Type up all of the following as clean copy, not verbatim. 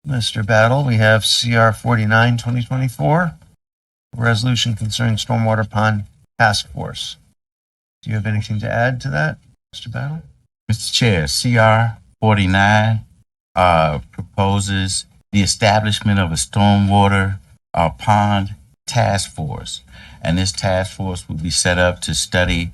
Mr. Battle. We have CR 49, 2024, resolution concerning Stormwater Pond Task Force. Do you have anything to add to that, Mr. Battle? Mr. Chair, CR 49 proposes the establishment of a stormwater pond task force. And this task force will be set up to study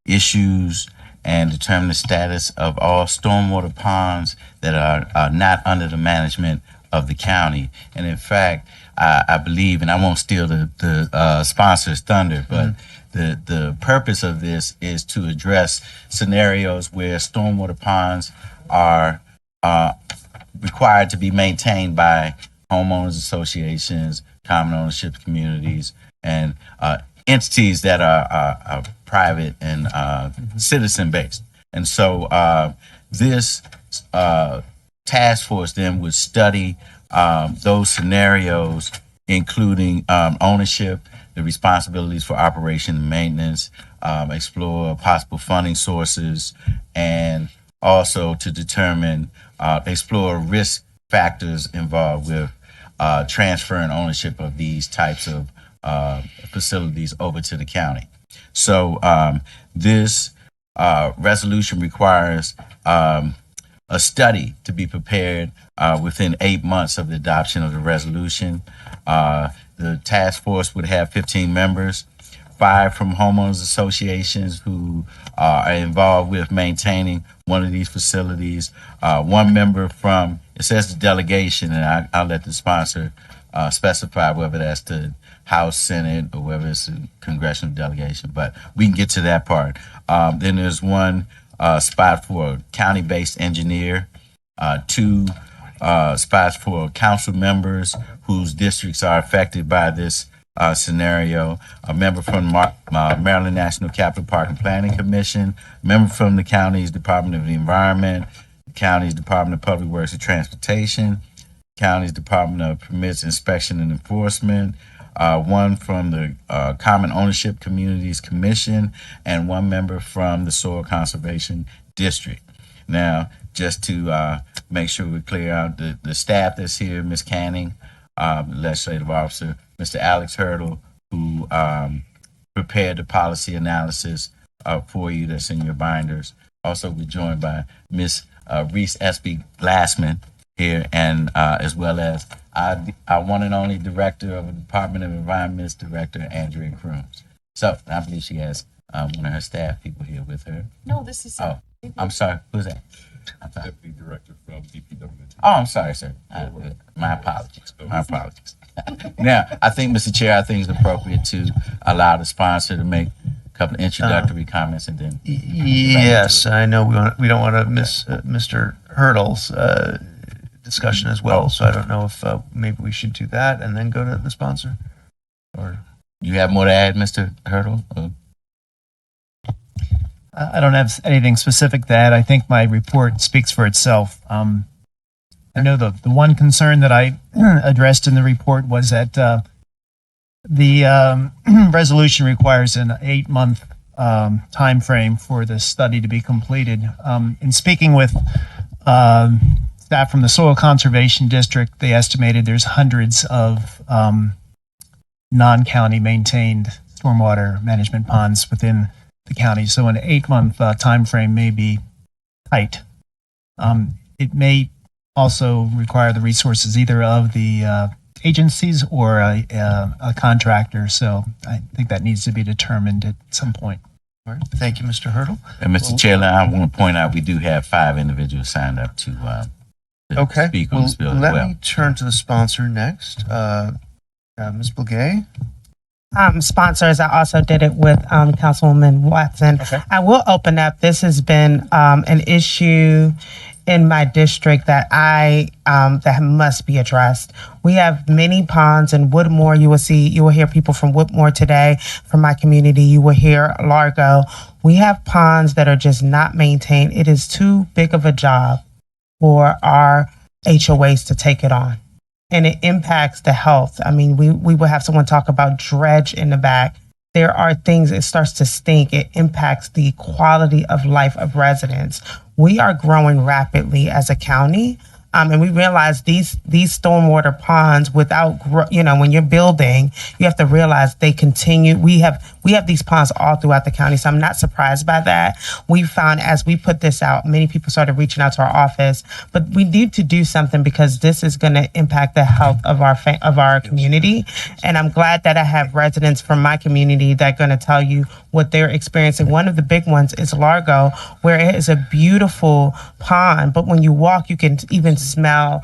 issues and determine the status of all stormwater ponds that are not under the management of the county. And in fact, I believe, and I won't steal the sponsor's thunder, but the purpose of this is to address scenarios where stormwater ponds are required to be maintained by homeowners associations, common ownership communities, and entities that are private and citizen-based. And so this task force then would study those scenarios, including ownership, the responsibilities for operation and maintenance, explore possible funding sources, and also to determine, explore risk factors involved with transferring ownership of these types of facilities over to the county. So this resolution requires a study to be prepared within 8 months of the adoption of the resolution. The task force would have 15 members, 5 from homeowners associations who are involved with maintaining one of these facilities, 1 member from, it says the delegation, and I'll let the sponsor specify whether that's the House, Senate, or whether it's a congressional delegation, but we can get to that part. Then there's 1 spot for a county-based engineer, 2 spots for council members whose districts are affected by this scenario, a member from Maryland National Capital Park and Planning Commission, a member from the county's Department of the Environment, the county's Department of Public Works and Transportation, county's Department of Permits, Inspection and Enforcement, 1 from the Common Ownership Communities Commission, and 1 member from the Soil Conservation District. Now, just to make sure we're clear out, the staff that's here, Ms. Canning, legislative officer, Mr. Alex Hurdle, who prepared the policy analysis for you that's in your binders. Also, we're joined by Ms. Reese S.B. Glassman here, and as well as our one and only director of the Department of Environment's director, Andrea Crooms. So I believe she has one of her staff people here with her. No, this is. Oh, I'm sorry. Who's that? Deputy Director from DPW. Oh, I'm sorry, sir. My apologies. My apologies. Now, I think, Mr. Chair, I think it's appropriate to allow the sponsor to make a couple of introductory comments and then. Yes, I know we don't want to miss Mr. Hurdle's discussion as well. So I don't know if maybe we should do that and then go to the sponsor. Or you have more to add, Mr. Hurdle? I don't have anything specific to add. I think my report speaks for itself. I know the one concern that I addressed in the report was that the resolution requires an 8-month time frame for the study to be completed. In speaking with staff from the Soil Conservation District, they estimated there's hundreds of non-county maintained stormwater management ponds within the county. So an 8-month time frame may be tight. It may also require the resources either of the agencies or a contractor. So I think that needs to be determined at some point. all right, thank you, Mr. Hurdle. And Mr. Chairman, I want to point out we do have 5 individuals signed up to Okay, speak on this bill as let well. me turn to the sponsor next. Ms. Blagay. Sponsors, I also did it with Councilwoman Watson. Okay. I will open up. This has been an issue in my district that that must be addressed. We have many ponds in Woodmore. You will hear people from Woodmore today, from my community. You will hear Largo. We have ponds that are just not maintained. It is too big of a job for our HOAs to take it on. And it impacts the health. I mean, we will have someone talk about dredge in the back. There are things, it starts to stink. It impacts the quality of life of residents. We are growing rapidly as a county. And we realized these stormwater ponds, without when you're building, you have to realize they continue. We have these ponds all throughout the county, so I'm not surprised by that. We found as we put this out, many people started reaching out to our office, but we need to do something because this is going to impact the health of our community. And I'm glad that I have residents from my community that are going to tell you what they're experiencing. One of the big ones is Largo, where it is a beautiful pond, but when you walk, you can even smell.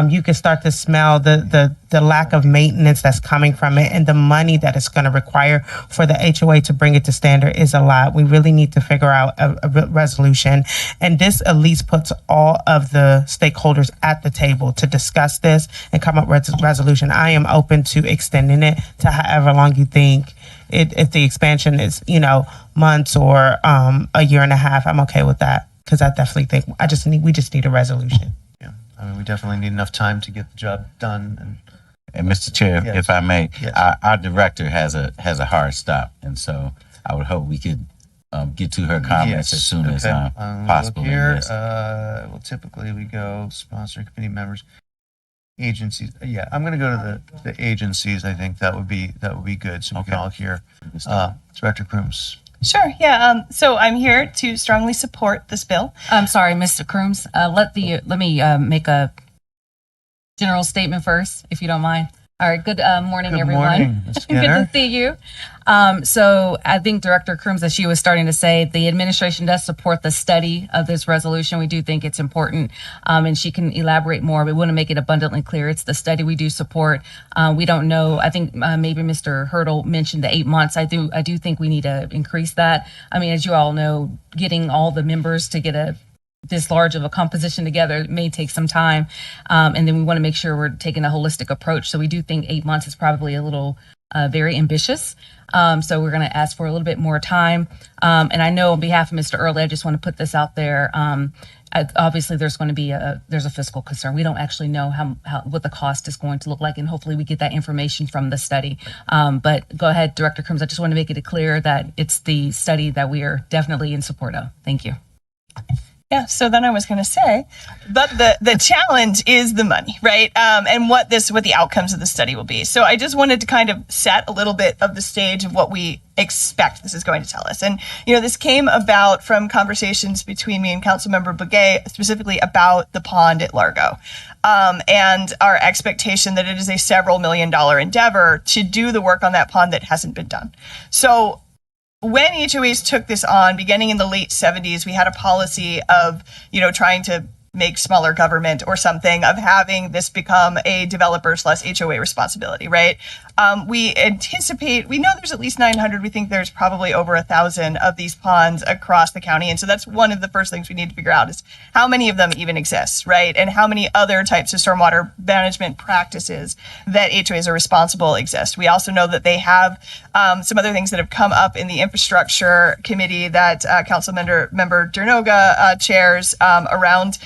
You can start to smell the lack of maintenance that's coming from it, and the money that it's going to require for the HOA to bring it to standard is a lot. We really need to figure out a resolution, and this at least puts all of the stakeholders at the table to discuss this and come up with a resolution. I am open to extending it to however long you think. If the expansion is months or a year and a half, I'm okay with that, because I definitely think we just need a resolution. Yeah, I mean, we definitely need enough time to get the job done. And Mr. Chair, Yes. if I may, Yes. our director has a hard stop, and so I would hope we could get to her comments as soon as possible. Look here, Yes. well, typically we go sponsor committee members, agencies. Yeah, I'm going to go to the agencies. I think that would be good, so we can Okay. all hear. Director Crooms. Sure. Yeah. So I'm here to strongly support this bill. I'm sorry, Mr. Crooms. Let me make a general statement first, if you don't mind. All right. Good morning, Good everyone. morning, Ms. Good Skinner. to see you. So I think Director Crooms, as she was starting to say, the administration does support the study of this resolution. We do think it's important, and she can elaborate more. We want to make it abundantly clear. It's the study we do support. We don't know. I think maybe Mr. Hurdle mentioned the 8 months. I do think we need to increase that. I mean, as you all know, getting all the members to get this large of a composition together may take some time. And then we want to make sure we're taking a holistic approach. So we do think 8 months is probably a little very ambitious. So we're going to ask for a little bit more time. And I know on behalf of Mr. Early, I just want to put this out there. Obviously, there's going to be there's a fiscal concern. We don't actually know what the cost is going to look like, and hopefully we get that information from the study. But go ahead, Director Crooms. I just want to make it clear that it's the study that we are definitely in support of. Thank you. Yeah, so then I was going to say, but the challenge is the money, right? And what the outcomes of the study will be. So I just wanted to kind of set a little bit of the stage of what we expect this is going to tell us. And, this came about from conversations between me and Councilmember Begay, specifically about the pond at Largo. And our expectation that it is a several $1 million endeavor to do the work on that pond that hasn't been done. So when HOAs took this on, beginning in the late 70s, we had a policy of, trying to make smaller government or something, of having this become a developer/HOA responsibility, right? We know there's at least 900. We think there's probably over 1,000 of these ponds across the county. And so that's one of the first things we need to figure out is how many of them even exist, right? And how many other types of stormwater management practices that HOAs are responsible exist. We also know that they have some other things that have come up in the infrastructure committee that Councilmember Dernoga chairs around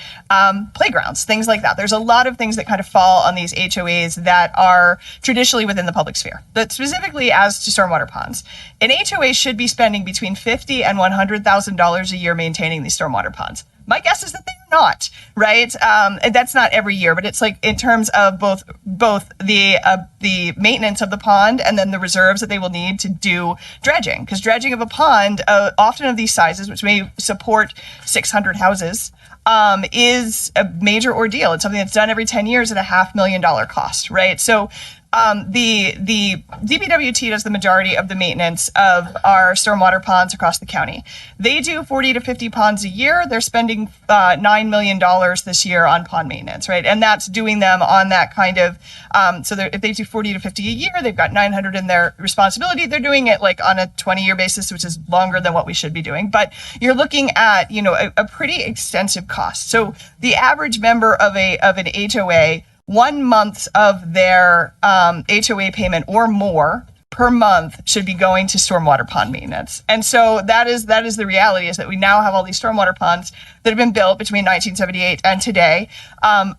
playgrounds, things like that. There's a lot of things that kind of fall on these HOAs that are traditionally within the public sphere. But specifically as to stormwater ponds, an HOA should be spending between $50,000 and $100,000 a year maintaining these stormwater ponds. My guess is that they're not, right? And that's not every year, but it's like in terms of both the maintenance of the pond and then the reserves that they will need to do dredging. Because dredging of a pond, often of these sizes, which may support 600 houses, is a major ordeal. It's something that's done every 10 years at a $500,000 cost, right? So the DPWT does the majority of the maintenance of our stormwater ponds across the county. They do 40 to 50 ponds a year. They're spending $9 million this year on pond maintenance, right? And that's doing them on that kind of, if they do 40 to 50 a year, they've got 900 in their responsibility. They're doing it like on a 20-year basis, which is longer than what we should be doing. But you're looking at, a pretty extensive cost. So the average member of an HOA, 1 month of their HOA payment or more per month should be going to stormwater pond maintenance. And so that is the reality, is that we now have all these stormwater ponds that have been built between 1978 and today.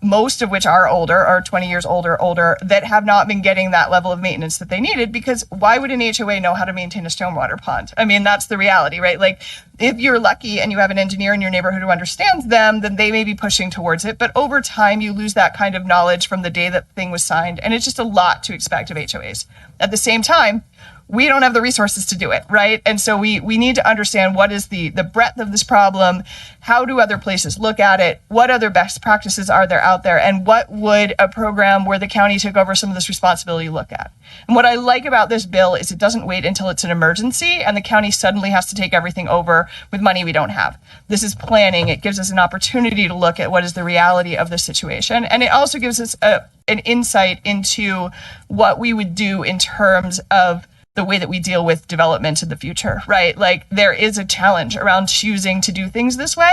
most of which are older, or 20 years older, that have not been getting that level of maintenance that they needed, because why would an HOA know how to maintain a stormwater pond? I mean, that's the reality, right? Like, if you're lucky and you have an engineer in your neighborhood who understands them, then they may be pushing towards it. But over time, you lose that kind of knowledge from the day that the thing was signed. And it's just a lot to expect of HOAs. At the same time, we don't have the resources to do it, right? And so we need to understand what is the breadth of this problem, how do other places look at it, what other best practices are there out there, and what would a program where the county took over some of this responsibility look at? And what I like about this bill is it doesn't wait until it's an emergency and the county suddenly has to take everything over with money we don't have. This is planning. It gives us an opportunity to look at what is the reality of the situation. And it also gives us an insight into what we would do in terms of the way that we deal with development in the future, right? Like, there is a challenge around choosing to do things this way,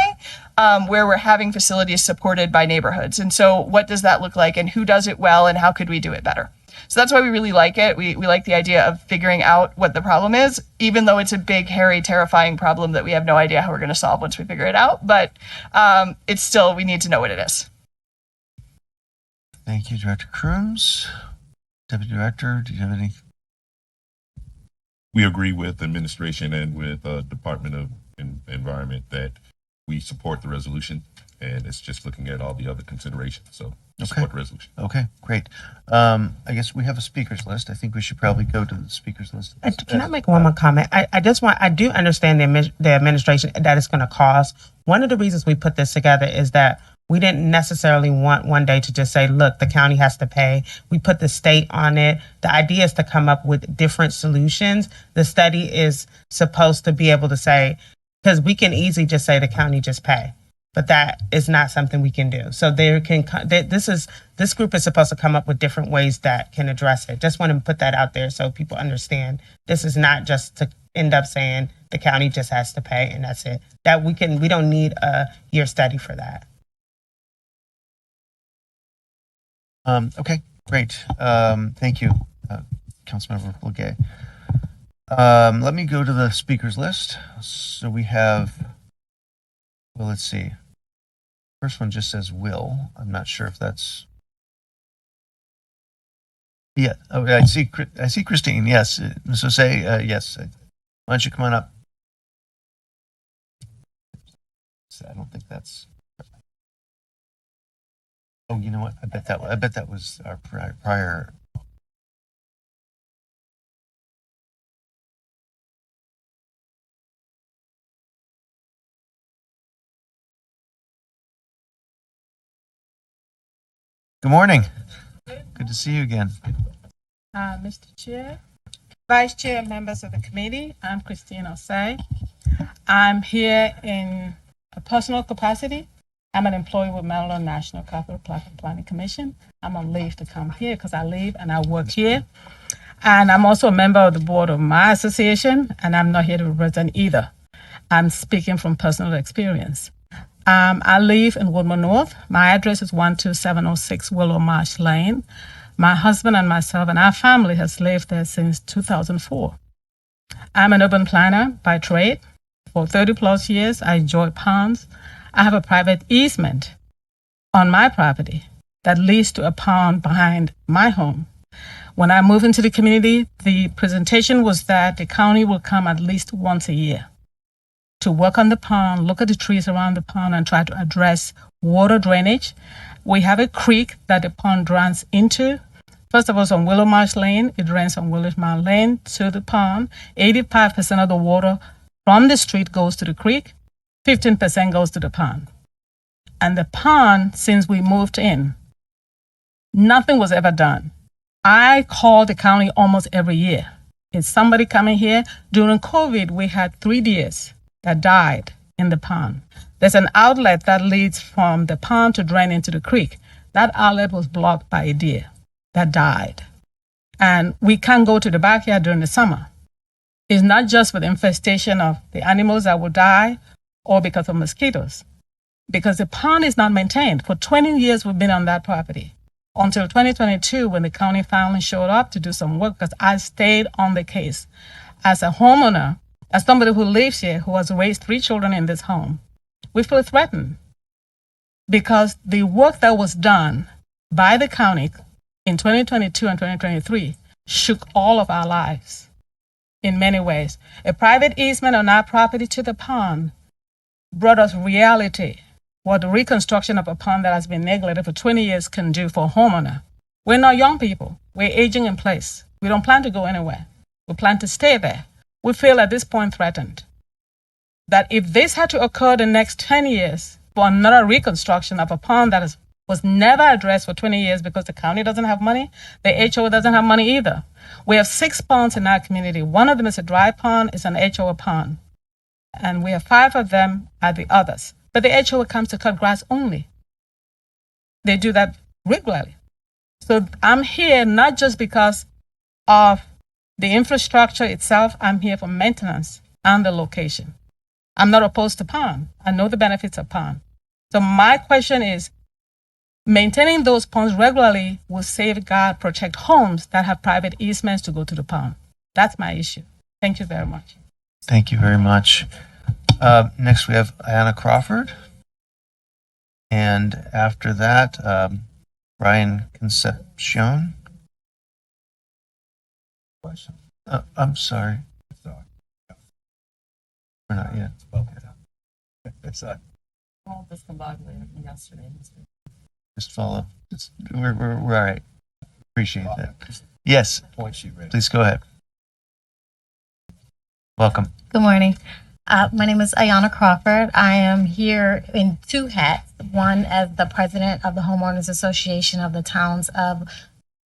where we're having facilities supported by neighborhoods. And so what does that look like, and who does it well, and how could we do it better? So that's why we really like it. We like the idea of figuring out what the problem is, even though it's a big, hairy, terrifying problem that we have no idea how we're going to solve once we figure it out. But it's still, we need to know what it is. Thank you, Director Crooms. Deputy Director, do you have any? We agree with administration and with Department of Environment that we support the resolution, and it's just looking at all the other considerations. So support the resolution. Okay, great. I guess we have a speakers list. I think we should probably go to the speakers list. Can I make one more comment? I do understand the administration that it's going to cost. One of the reasons we put this together is that we didn't necessarily want one day to just say, look, the county has to pay. We put the state on it. The idea is to come up with different solutions. The study is supposed to be able to say, because we can easily just say the county just pay, but that is not something we can do. So this group is supposed to come up with different ways that can address it. Just want to put that out there so people understand this is not just to end up saying the county just has to pay and that's it. That we don't need a year study for that. Okay, great. Thank you, Councilmember Legay. Let me go to the speakers list. So we have, well, let's see. First one just says Will. I'm not sure if that's. Yeah. Oh, I see Christine. Yes. So say yes. Why don't you come on up? I don't think that's. Oh, you know what? I bet that was our prior. Good morning. Good to see you again. Mr. Chair, Vice Chair, members of the committee, I'm Christine Osei. I'm here in a personal capacity. I'm an employee with Maryland National Capital Planning Commission. I'm on leave to come here because I live and I work here. And I'm also a member of the board of my association, and I'm not here to represent either. I'm speaking from personal experience. I live in Woodmore North. My address is 12706 Willow Marsh Lane. My husband and myself and our family has lived there since 2004. I'm an urban planner by trade. For 30 plus years, I enjoy ponds. I have a private easement on my property that leads to a pond behind my home. When I moved into the community, the presentation was that the county will come at least once a year to work on the pond, look at the trees around the pond, and try to address water drainage. We have a creek that the pond drains into. First of all, on Willow Marsh Lane, it drains from Willow Marsh Lane to the pond. 85% of the water from the street goes to the creek. 15% goes to the pond. And the pond, since we moved in, nothing was ever done. I call the county almost every year. Is somebody coming here? During COVID, we had 3 deers that died in the pond. There's an outlet that leads from the pond to drain into the creek. That outlet was blocked by a deer that died. And we can't go to the backyard during the summer. It's not just for the infestation of the animals that will die, or because of mosquitoes, because the pond is not maintained. For 20 years, we've been on that property until 2022 when the county finally showed up to do some work, because I stayed on the case. As a homeowner, as somebody who lives here, who has raised 3 children in this home, we feel threatened. because the work that was done by the county in 2022 and 2023 shook all of our lives in many ways. A private easement on our property to the pond brought us reality, what the reconstruction of a pond that has been neglected for 20 years can do for a homeowner. We're not young people. We're aging in place. We don't plan to go anywhere. We plan to stay there. We feel at this point threatened that if this had to occur the next 10 years for another reconstruction of a pond that was never addressed for 20 years because the county doesn't have money, the HOA doesn't have money either. We have 6 ponds in our community. One of them is a dry pond, it's an HOA pond. And we have 5 of them at the others. But the HOA comes to cut grass only. They do that regularly. So I'm here not just because of the infrastructure itself, I'm here for maintenance and the location. I'm not opposed to pond. I know the benefits of pond. So my question is, maintaining those ponds regularly will safeguard, protect homes that have private easements to go to the pond. That's my issue. Thank you very much. Thank you very much. Next, we have Ayanna Crawford. And after that, Brian Concepcion. I'm sorry. We're not yet. It's Just follow. We're all right. Appreciate that. Yes, please go ahead. Welcome. Good morning. My name is Ayanna Crawford. I am here in 2 hats. One as the president of the Homeowners Association of the Towns of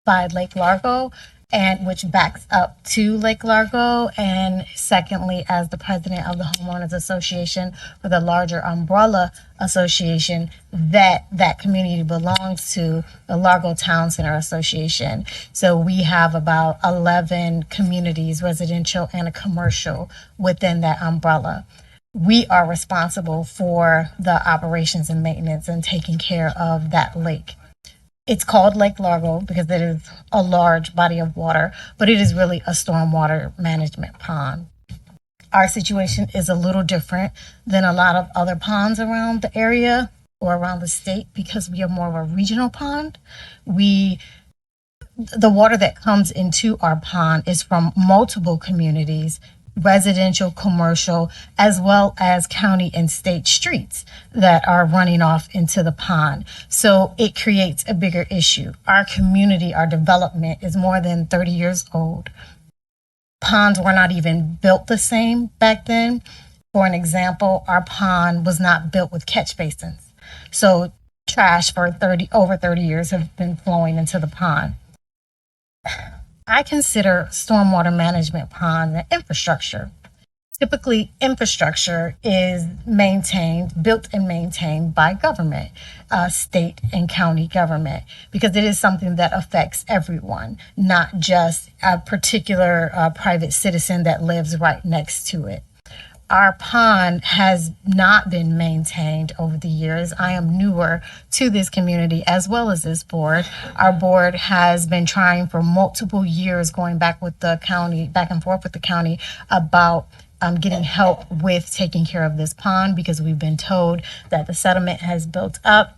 by Lake Largo, and which backs up to Lake Largo, and secondly as the president of the Homeowners Association for the larger umbrella association that community belongs to, the Largo Town Center Association. So we have about 11 communities, residential and commercial, within that umbrella. We are responsible for the operations and maintenance and taking care of that lake. It's called Lake Largo because it is a large body of water, but it is really a stormwater management pond. Our situation is a little different than a lot of other ponds around the area or around the state because we are more of a regional pond. The water that comes into our pond is from multiple communities, residential, commercial, as well as county and state streets that are running off into the pond. So it creates a bigger issue. Our community, our development is more than 30 years old. Ponds were not even built the same back then. For an example, our pond was not built with catch basins. So trash for over 30 years have been flowing into the pond. I consider stormwater management pond an infrastructure. Typically, infrastructure is built and maintained by government, state and county government, because it is something that affects everyone, not just a particular private citizen that lives right next to it. Our pond has not been maintained over the years. I am newer to this community as well as this board. Our board has been trying for multiple years, going back with the county, back and forth with the county, about getting help with taking care of this pond because we've been told that the sediment has built up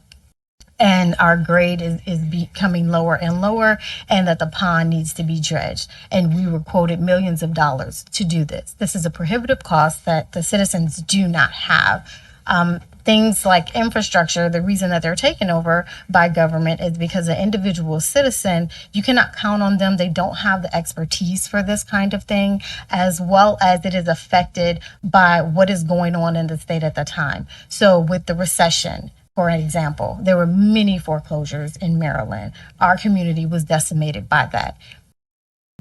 and our grade is becoming lower and lower, and that the pond needs to be dredged. And we were quoted millions of dollars to do this. This is a prohibitive cost that the citizens do not have. Things like infrastructure, the reason that they're taken over by government is because an individual citizen, you cannot count on them. They don't have the expertise for this kind of thing, as well as it is affected by what is going on in the state at the time. So with the recession, for example, there were many foreclosures in Maryland. Our community was decimated by that.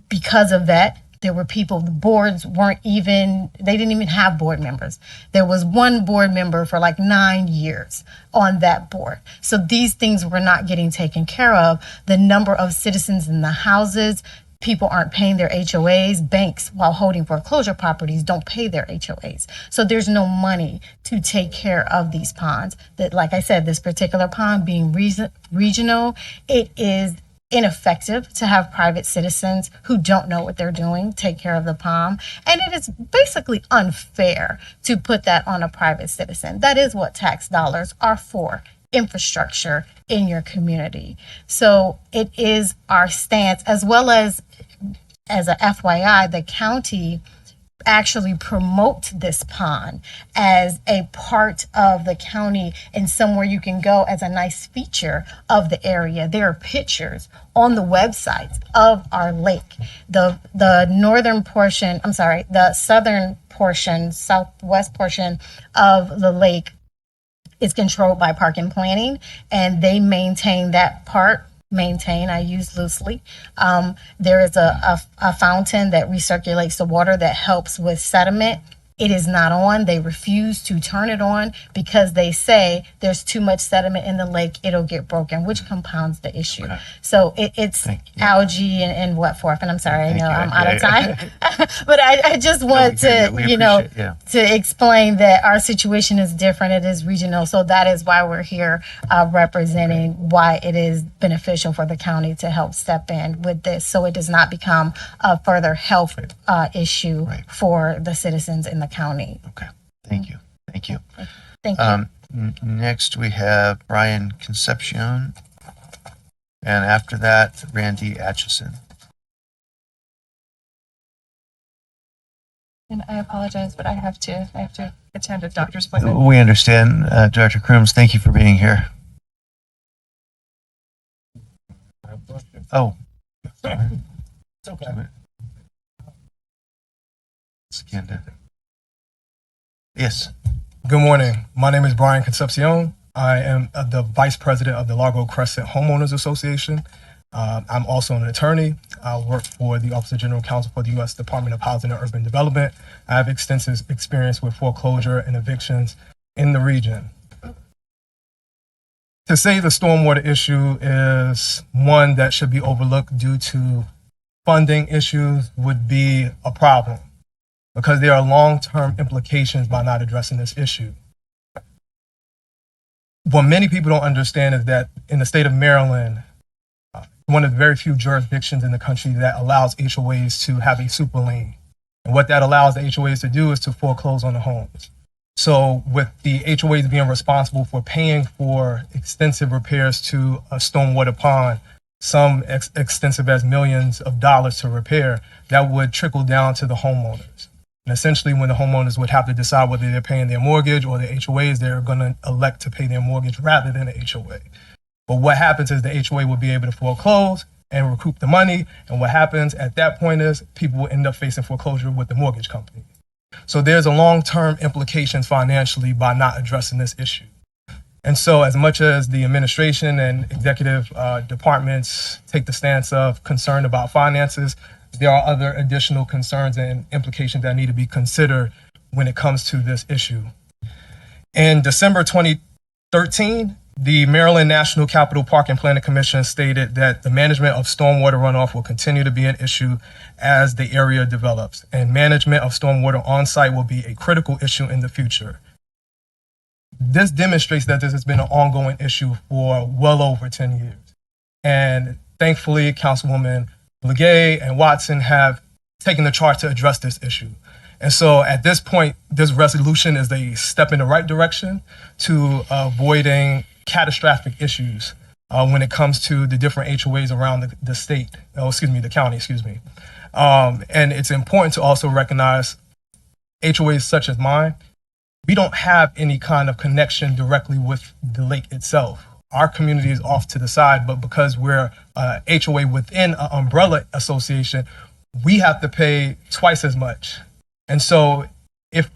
Because of that, there were people, the boards they didn't even have board members. There was one board member for like 9 years on that board. So these things were not getting taken care of. The number of citizens in the houses, people aren't paying their HOAs. Banks, while holding foreclosure properties, don't pay their HOAs. So there's no money to take care of these ponds. That, like I said, this particular pond being regional, it is ineffective to have private citizens who don't know what they're doing take care of the pond. And it is basically unfair to put that on a private citizen. That is what tax dollars are for, infrastructure in your community. So it is our stance, as well as a FYI, the county actually promote this pond as a part of the county and somewhere you can go as a nice feature of the area. There are pictures on the websites of our lake. The northern portion, I'm sorry, the southern portion, southwest portion of the lake is controlled by Park and Planning, and they maintain that part. Maintain, I use loosely. There is a fountain that recirculates the water that helps with sediment. It is not on. They refuse to turn it on because they say there's too much sediment in the lake, it'll get broken, which compounds the issue. Okay. So it's algae and what forth. And I'm sorry, I know I'm out of time, but I just want to, to explain that our situation is different. It is regional. So that is why we're here representing why it is beneficial for the county to help step in with this. So it does not become a further health issue for the citizens in the county. Okay. Thank you. Thank you. Thank you. Next we have Brian Concepcion, and after that, Randy Atchison. And I apologize, but I have to attend a doctor's appointment. We understand, Director Crooms. Thank you for being here. Oh, sorry. It's okay. Yes. Good morning. My name is Brian Concepcion. I am the Vice President of the Largo Crescent Homeowners Association. I'm also an attorney. I work for the Office of General Counsel for the U.S. Department of Housing and Urban Development. I have extensive experience with foreclosure and evictions in the region. To say the stormwater issue is one that should be overlooked due to funding issues would be a problem, because there are long-term implications by not addressing this issue. What many people don't understand is that in the state of Maryland, one of the very few jurisdictions in the country that allows HOAs to have a super lien. And what that allows the HOAs to do is to foreclose on the homes. So with the HOAs being responsible for paying for extensive repairs to a stormwater pond, some extensive as millions of dollars to repair, that would trickle down to the homeowners. And essentially, when the homeowners would have to decide whether they're paying their mortgage or their HOAs, they're going to elect to pay their mortgage rather than a HOA. But what happens is the HOA will be able to foreclose and recoup the money. And what happens at that point is people will end up facing foreclosure with the mortgage company. So there's a long-term implications financially by not addressing this issue. And so as much as the administration and executive departments take the stance of concern about finances, there are other additional concerns and implications that need to be considered when it comes to this issue. In December 2013, the Maryland National Capital Park and Planning Commission stated that the management of stormwater runoff will continue to be an issue as the area develops, and management of stormwater on site will be a critical issue in the future. This demonstrates that this has been an ongoing issue for well over 10 years. And thankfully, Councilwoman Legay and Watson have taken the charge to address this issue. And so at this point, this resolution is a step in the right direction to avoiding catastrophic issues when it comes to the different HOAs around the state, the county, and it's important to also recognize HOAs such as mine. We don't have any kind of connection directly with the lake itself. Our community is off to the side, but because we're HOA within an umbrella association, we have to pay twice as much. And so if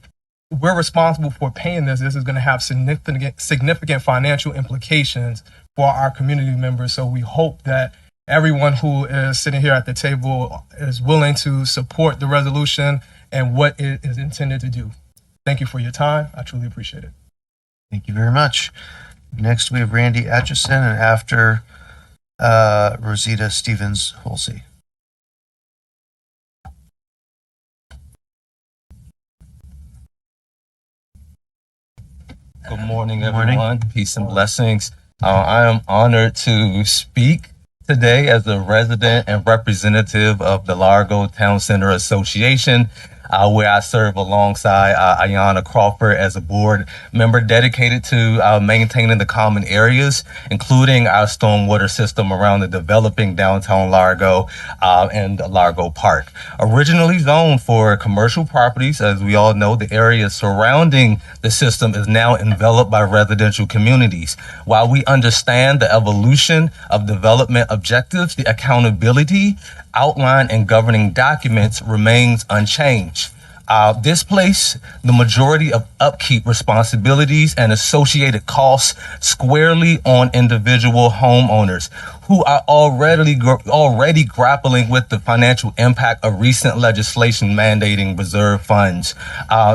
we're responsible for paying this is going to have significant financial implications for our community members. So we hope that everyone who is sitting here at the table is willing to support the resolution and what it is intended to do. Thank you for your time. I truly appreciate it. Thank you very much. Next, we have Randy Atchison, and after Rosita Stevens-Holsey. Good morning, Good morning. everyone. Peace and blessings. I am honored to speak today as a resident and representative of the Largo Town Center Association. where I serve alongside Ayanna Crawford as a board member dedicated to maintaining the common areas, including our stormwater system around the developing downtown Largo and Largo Park. Originally zoned for commercial properties, as we all know, the area surrounding the system is now enveloped by residential communities. While we understand the evolution of development objectives, the accountability outlined in governing documents remains unchanged. Displace the majority of upkeep responsibilities and associated costs squarely on individual homeowners who are already grappling with the financial impact of recent legislation mandating reserve funds.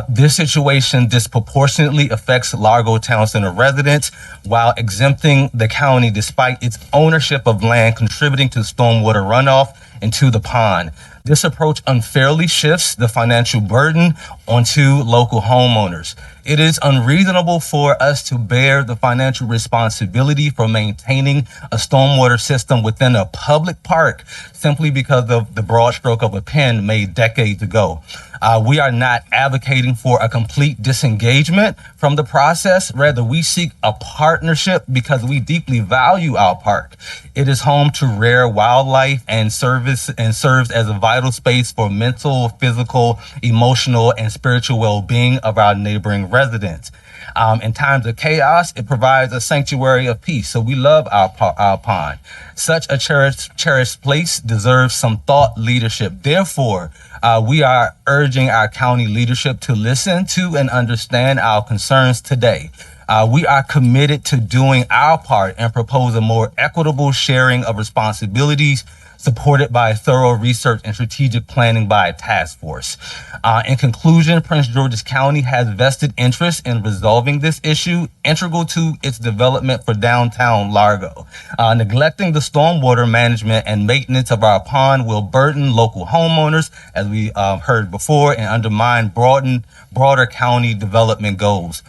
This situation disproportionately affects Largo Town Center residents while exempting the county despite its ownership of land contributing to stormwater runoff into the pond. This approach unfairly shifts the financial burden onto local homeowners. It is unreasonable for us to bear the financial responsibility for maintaining a stormwater system within a public park simply because of the broad stroke of a pen made decades ago. We are not advocating for a complete disengagement from the process. Rather, we seek a partnership because we deeply value our park. It is home to rare wildlife and serves as a vital space for mental, physical, emotional, and spiritual well-being of our neighboring residents. In times of chaos, it provides a sanctuary of peace. So we love our pond. Such a cherished place deserves some thought leadership. Therefore, we are urging our county leadership to listen to and understand our concerns today. We are committed to doing our part and propose a more equitable sharing of responsibilities supported by thorough research and strategic planning by a task force. In conclusion, Prince George's County has vested interest in resolving this issue, integral to its development for downtown Largo. Neglecting the stormwater management and maintenance of our pond will burden local homeowners, as we heard before, and undermine broader county development goals.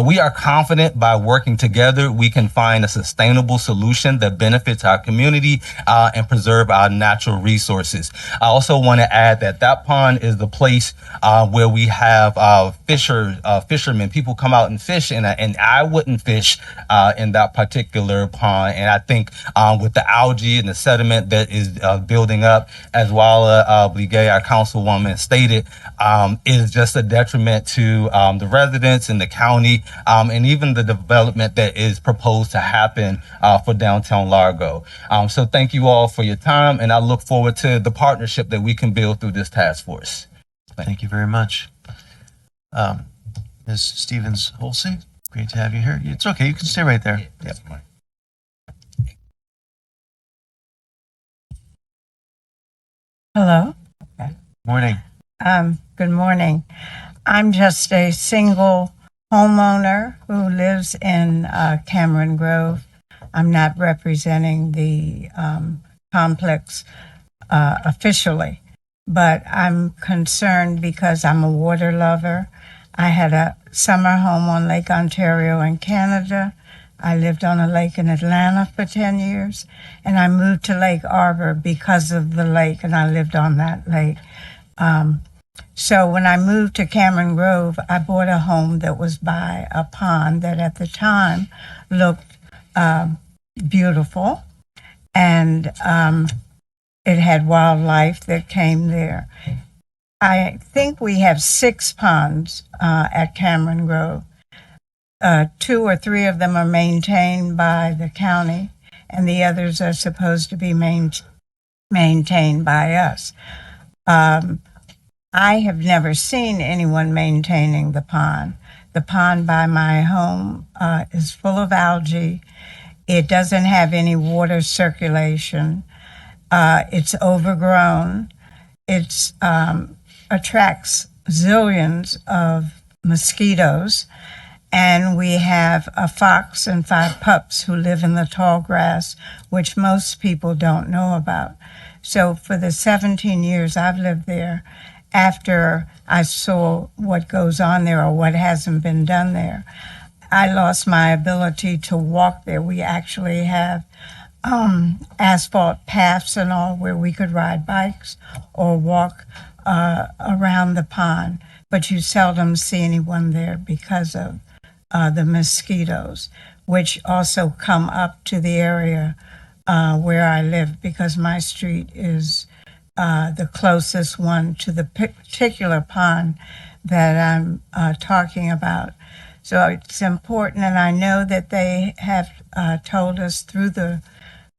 We are confident by working together, we can find a sustainable solution that benefits our community and preserve our natural resources. I also want to add that pond is the place where we have fishermen. People come out and fish, and I wouldn't fish in that particular pond. And I think with the algae and the sediment that is building up, as Wala Bligay, our councilwoman, stated, is just a detriment to the residents in the county. And even the development that is proposed to happen for downtown Largo. So thank you all for your time, and I look forward to the partnership that we can build through this task force. Thank you very much. Ms. Stevens-Holsey, great to have you here. It's okay, you can stay right there. Yep. Hello. Morning. Good morning. I'm just a single homeowner who lives in Cameron Grove. I'm not representing the complex officially, but I'm concerned because I'm a water lover. I had a summer home on Lake Ontario in Canada. I lived on a lake in Atlanta for 10 years, and I moved to Lake Arbor because of the lake, and I lived on that lake. So when I moved to Cameron Grove, I bought a home that was by a pond that at the time looked beautiful, and it had wildlife that came there. I think we have 6 ponds at Cameron Grove. 2 or 3 of them are maintained by the county, and the others are supposed to be maintained by us. I have never seen anyone maintaining the pond. The pond by my home is full of algae. It doesn't have any water circulation. It's overgrown. It attracts zillions of mosquitoes. And we have a fox and 5 pups who live in the tall grass, which most people don't know about. So for the 17 years I've lived there, after I saw what goes on there or what hasn't been done there, I lost my ability to walk there. We actually have asphalt paths and all where we could ride bikes or walk around the pond, but you seldom see anyone there because of the mosquitoes, which also come up to the area where I live because my street is the closest one to the particular pond that I'm talking about. So it's important, and I know that they have told us through the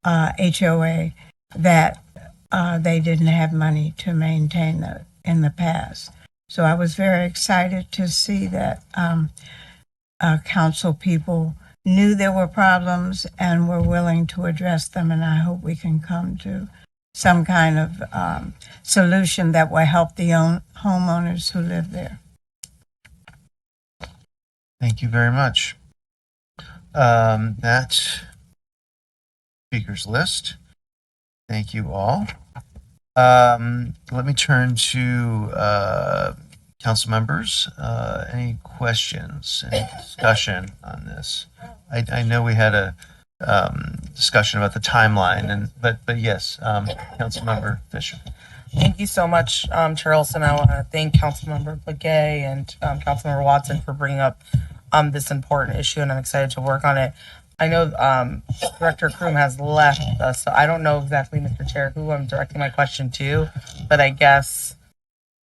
HOA that they didn't have money to maintain it in the past. So I was very excited to see that council people knew there were problems and were willing to address them, and I hope we can come to some kind of solution that will help the homeowners who live there. Thank you very much. That speakers list. Thank you all. Let me turn to council members. Any questions, any discussion on this? I know we had a discussion about the timeline, but yes, Councilmember Fisher. Thank you so much, Chair Olson. I want to thank Councilmember Legay and Councilmember Watson for bringing up this important issue, and I'm excited to work on it. I know Director Kroom has left us, so I don't know exactly, Mr. Chair, who I'm directing my question to, but I guess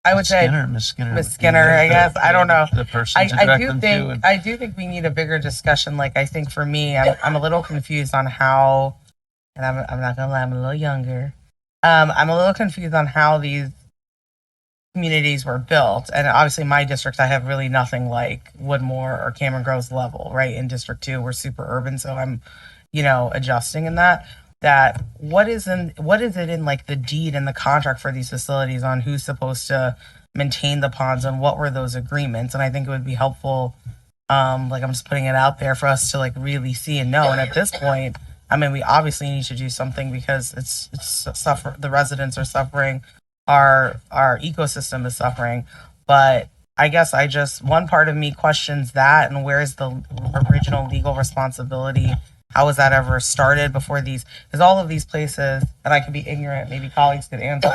I would say Miss Skinner. Miss Skinner, I guess. I don't know. The person to direct them to. I do think we need a bigger discussion. Like, I think for me, I'm a little confused on how, and I'm not gonna lie, I'm a little younger. I'm a little confused on how these communities were built, and obviously my district, I have really nothing like Woodmore or Cameron Grove's level, right? In District 2, we're super urban, so I'm, adjusting in that. What is it in like the deed and the contract for these facilities on who's supposed to maintain the ponds and what were those agreements? And I think it would be helpful, like I'm just putting it out there for us to like really see and know. And at this point, I mean, we obviously need to do something because the residents are suffering, our ecosystem is suffering. But I guess one part of me questions that, and where's the original legal responsibility? How was that ever started before these? Because all of these places, and I could be ignorant, maybe colleagues could answer,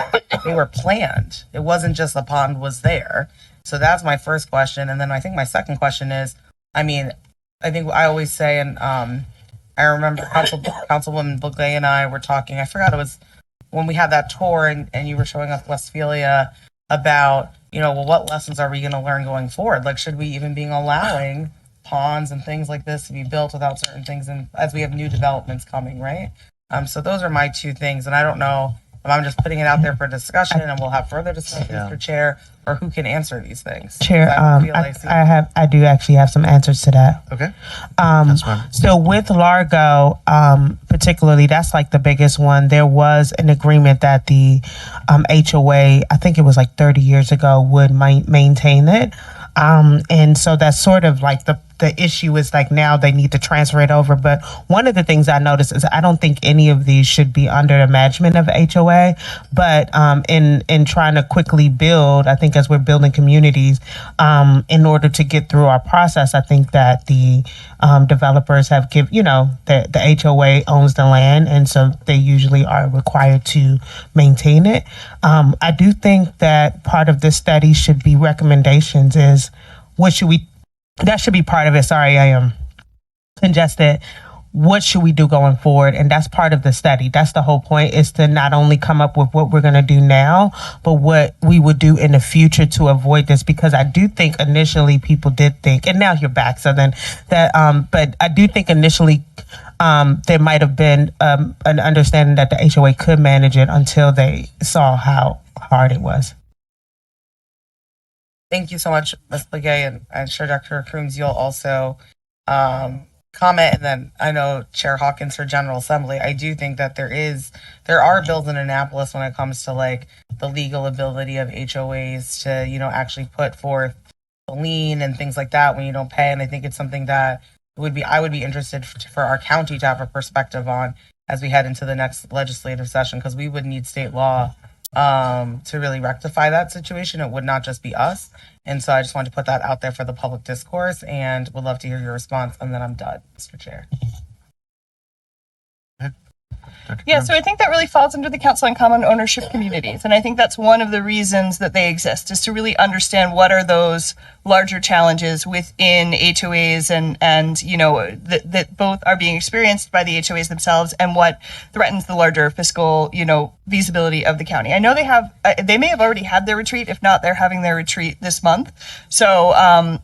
they were planned. It wasn't just the pond was there. So that's my first question. And then I think my second question is, I mean, I think I always say, and I remember Councilwoman Legay and I were talking, I forgot, it was when we had that tour and you were showing us Westphalia about, well, what lessons are we going to learn going forward? Like, should we even be allowing ponds and things like this to be built without certain things, and as we have new developments coming, right? So those are my two things, and I don't know if I'm just putting it out there for discussion, and we'll have further discussion, Mr. Chair, or who can answer these things. Chair, I do actually have some answers to that. Okay. So with Largo, particularly, that's like the biggest one. There was an agreement that the HOA, I think it was like 30 years ago, would maintain it. And so that's sort of like the issue is like now they need to transfer it over. But one of the things I noticed is I don't think any of these should be under the management of HOA. But in trying to quickly build, I think as we're building communities, in order to get through our process, I think that the developers have the HOA owns the land, and so they usually are required to maintain it. I do think that part of this study should be recommendations is that should be part of it. Sorry, I am congested. What should we do going forward? And that's part of the study. That's the whole point, is to not only come up with what we're going to do now, but what we would do in the future to avoid this. Because I do think initially people did think, and now you're back, so then that, but I do think initially there might have been an understanding that the HOA could manage it until they saw how hard it was. Thank you so much, Ms. Legay, and I'm sure Dr. Crooms, you'll also comment. And then I know Chair Hawkins for General Assembly. I do think that there are bills in Annapolis when it comes to like the legal ability of HOAs to, actually put forth the lien and things like that when you don't pay. And I think it's something that I would be interested for our county to have a perspective on as we head into the next legislative session, because we would need state law to really rectify that situation. It would not just be us. And so I just wanted to put that out there for the public discourse, and would love to hear your response. And then I'm done, Mr. Chair. Dr. Yeah, Crooms? so I think that really falls under the Council on Common Ownership communities. And I think that's one of the reasons that they exist, is to really understand what are those larger challenges within HOAs and you know, that both are being experienced by the HOAs themselves and what threatens the larger fiscal, you know, feasibility of the county. I know they may have already had their retreat. If not, they're having their retreat this month. So,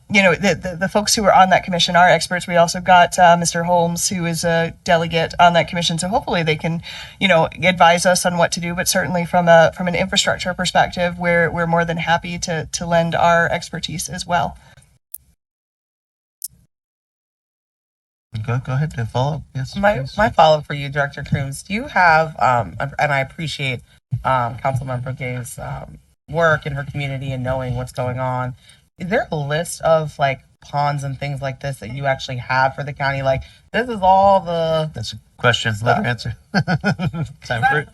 you know, the folks who are on that commission are experts. We also got Mr. Holmes, who is a delegate on that commission. So hopefully they can, you know, advise us on what to do. But certainly from an infrastructure perspective, we're more than happy to lend our expertise as well. Go ahead and follow up. Yes. My please. follow up for you, Director Crooms. Do you have and I appreciate Councilmember Gay's work in her community and knowing what's going on. Is there a list of like ponds and things like this that you actually have for the county? Like, this is all the That's a question. Let her answer. Time for it.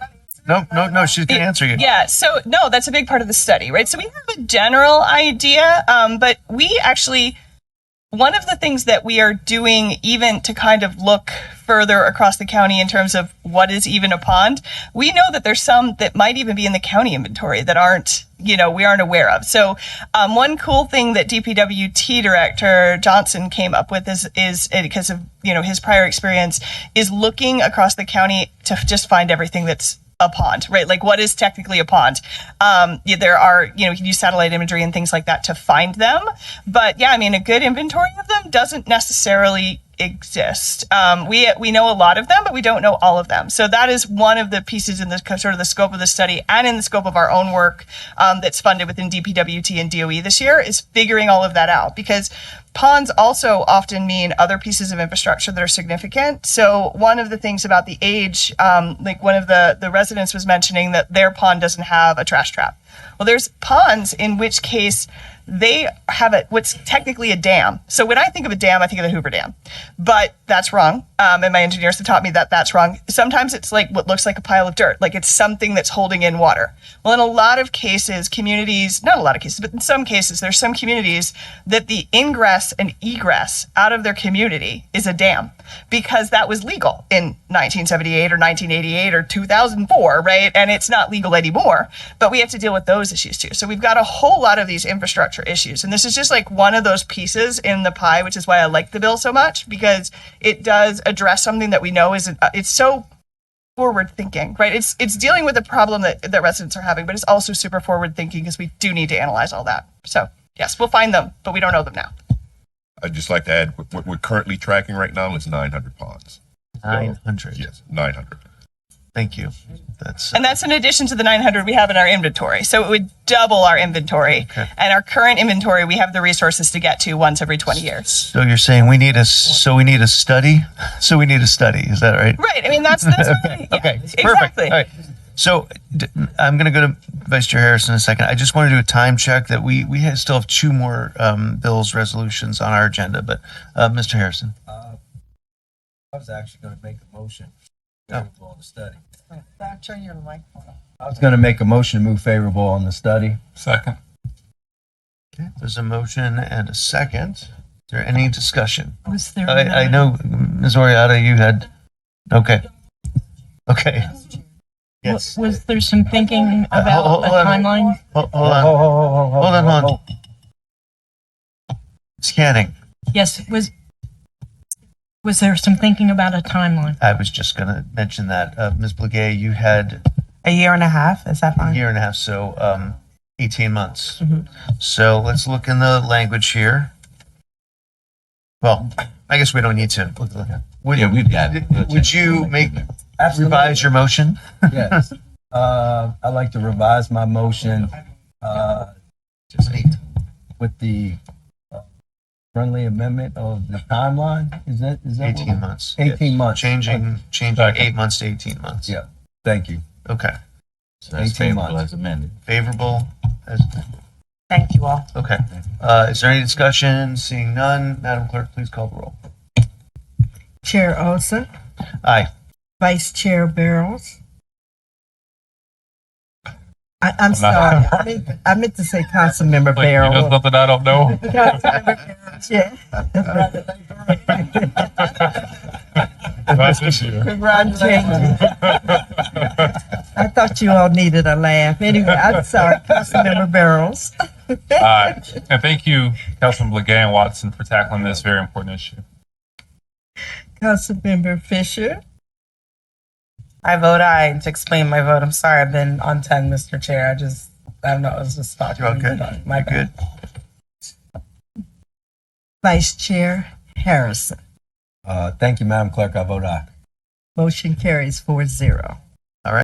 No, she's going to answer you. Yeah, so no, that's a big part of the study, right? So we have a general idea, but we actually, one of the things that we are doing even to kind of look further across the county in terms of what is even a pond, we know that there's some that might even be in the county inventory that aren't, you know, we aren't aware of. So one cool thing that DPWT Director Johnson came up with is because of, you know, his prior experience, is looking across the county to just find everything that's a pond, right? Like, what is technically a pond? Yeah, there are, you know, you can use satellite imagery and things like that to find them. But yeah, I mean, a good inventory of them doesn't necessarily exist. We know a lot of them, but we don't know all of them. So that is one of the pieces in the sort of the scope of the study and in the scope of our own work that's funded within DPWT and DOE this year, is figuring all of that out, because ponds also often mean other pieces of infrastructure that are significant. So one of the things about the age, like one of the residents was mentioning that their pond doesn't have a trash trap. Well, there's ponds in which case they have what's technically a dam. So when I think of a dam, I think of the Hoover Dam, but that's wrong. And my engineers have taught me that that's wrong. Sometimes it's like what looks like a pile of dirt, like it's something that's holding in water. Well, in a lot of cases, communities, not a lot of cases, but in some cases, there's some communities that the ingress and egress out of their community is a dam, because that was legal in 1978 or 1988 or 2004, right? And it's not legal anymore, but we have to deal with those issues too. So we've got a whole lot of these infrastructure issues. And this is just like one of those pieces in the pie, which is why I like the bill so much, because it does address something that we know is, it's so forward thinking, right? It's dealing with a problem that residents are having, but it's also super forward thinking, because we do need to analyze all that. So yes, we'll find them, but we don't know them now. I'd just like to add, what we're currently tracking right now is 900 ponds. 900. Yes, 900. Thank you. That's And that's in addition to the 900 we have in our inventory. So it would double our inventory. Okay. And our current inventory, we have the resources to get to once every 20 years. so you're saying we need a study? So we need a study. Is that right? Right. I mean, that's Okay. right. Yeah, Okay. Perfect. Exactly. All right. So I'm going to go to Vice Chair Harris in a second. I just want to do a time check that we still have two more bills resolutions on our agenda. But Mr. Harrison. I was actually going to make a motion Oh. favorable on the study. turn your mic on. I was going to make a motion to move favorable on the study. Second. Okay. There's a motion and a second. Is there any discussion? Was there I know, Ms. Oriata, you had. Okay. Okay. Yes. was there some thinking about hold a on. timeline? Hold on. Hold on. Scanning. Yes, was there some thinking about a timeline? I was just going to mention that. Ms. Blagay, you had A year and a half, is that a fine? year and a half, so 18 months. Mhm. So let's look in the language here. Well, I guess we don't need to. Would, Yeah, we've got it. Would you revise your motion? Yes. I'd like to revise my motion with the friendly amendment of the timeline. Is that 18 months. 18 months. Changing 8 months to 18 months. Yeah. Thank you. Okay. So that's 18 favorable months. as amended. Favorable as Thank you all. okay. Is there any discussion? Seeing none, Madam Clerk, please call the roll. Chair Olson, Aye. Vice Chair Barrows. I'm sorry. I meant to say Councilmember Barrows. That's something I don't know. Councilmember Barrows, yeah. Congratulations. I thought you all needed a laugh. Anyway, I'm sorry, Councilmember Barrows. And thank you, Councilman Blagay and Watson, for tackling this very important issue. Councilmember Fisher. I vote aye. And to explain my vote, I'm sorry, I've been on 10, Mr. Chair. I don't know, it was just thought. You're all good. My You're bad. good. Vice Chair Harrison. Thank you, Madam Clerk. I vote aye. Motion carries 4-0.